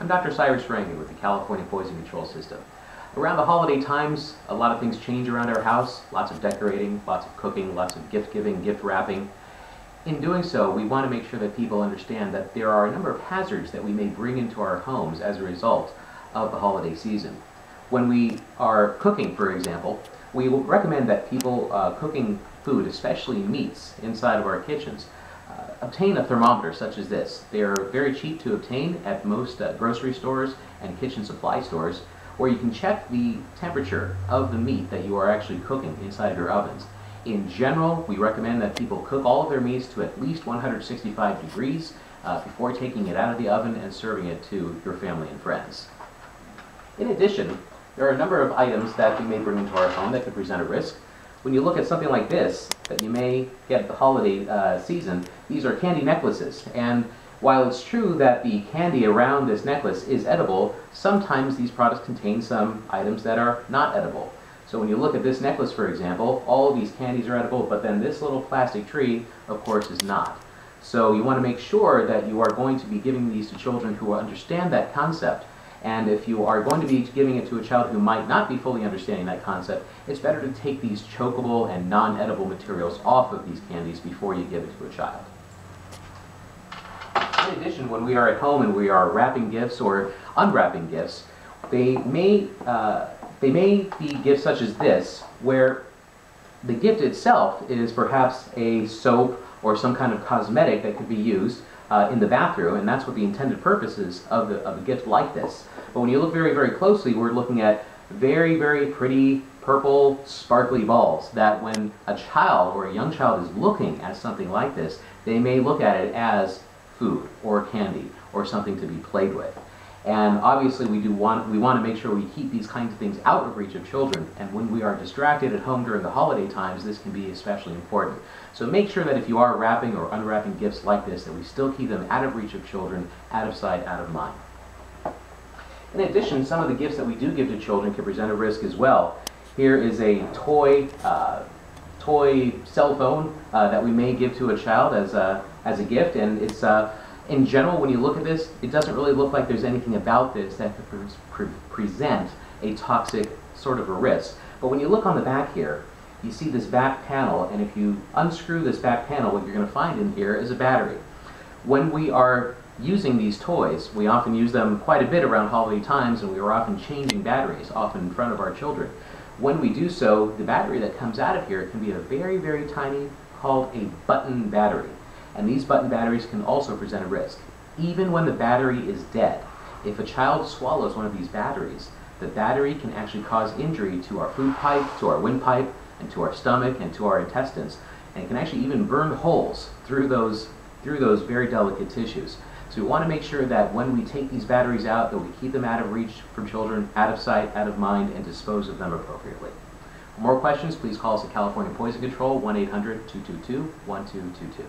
I'm Dr. Cyrus Rangan with the California Poison Control System. Around the holiday times, a lot of things change around our house. Lots of decorating, lots of cooking, lots of gift giving, gift wrapping. In doing so, we want to make sure that people understand that there are a number of hazards that we may bring into our homes as a result of the holiday season. When we are cooking, for example, we will recommend that people cooking food, especially meats, inside of our kitchens, obtain a thermometer such as this. They are very cheap to obtain at most grocery stores and kitchen supply stores, where you can check the temperature of the meat that you are actually cooking inside of your ovens. In general, we recommend that people cook all of their meats to at least 165 degrees before taking it out of the oven and serving it to your family and friends. In addition, there are a number of items that we may bring into our home that could present a risk. When you look at something like this that you may get at the holiday season, these are candy necklaces. And while it's true that the candy around this necklace is edible, sometimes these products contain some items that are not edible. So when you look at this necklace, for example, all of these candies are edible, but then this little plastic tree, of course, is not. So you want to make sure that you are going to be giving these to children who understand that concept. And if you are going to be giving it to a child who might not be fully understanding that concept, it's better to take these chokeable and non-edible materials off of these candies before you give it to a child. In addition, when we are at home and we are wrapping gifts or unwrapping gifts, they may be gifts such as this, where the gift itself is perhaps a soap or some kind of cosmetic that could be used in the bathroom, and that's what the intended purpose is of a gift like this. But when you look very, very closely, we're looking at very, very pretty purple sparkly balls that when a child or a young child is looking at something like this, they may look at it as food or candy or something to be played with. And obviously we want to make sure we keep these kinds of things out of reach of children, and when we are distracted at home during the holiday times, this can be especially important. So make sure that if you are wrapping or unwrapping gifts like this, that we still keep them out of reach of children, out of sight, out of mind. In addition, some of the gifts that we do give to children can present a risk as well. Here is a toy cell phone that we may give to a child as a gift, and it's in general, when you look at this, it doesn't really look like there's anything about this that could present a toxic sort of a risk. But when you look on the back here, you see this back panel, and if you unscrew this back panel, what you're going to find in here is a battery. When we are using these toys, we often use them quite a bit around holiday times, and we are often changing batteries, often in front of our children. When we do so, the battery that comes out of here can be a very, very tiny, called a button battery. And these button batteries can also present a risk. Even when the battery is dead, if a child swallows one of these batteries, the battery can actually cause injury to our food pipe, to our windpipe, and to our stomach, and to our intestines. And it can actually even burn holes through those very delicate tissues. So we want to make sure that when we take these batteries out, that we keep them out of reach from children, out of sight, out of mind, and dispose of them appropriately. For more questions, please call us at California Poison Control, 1-800-222-1222.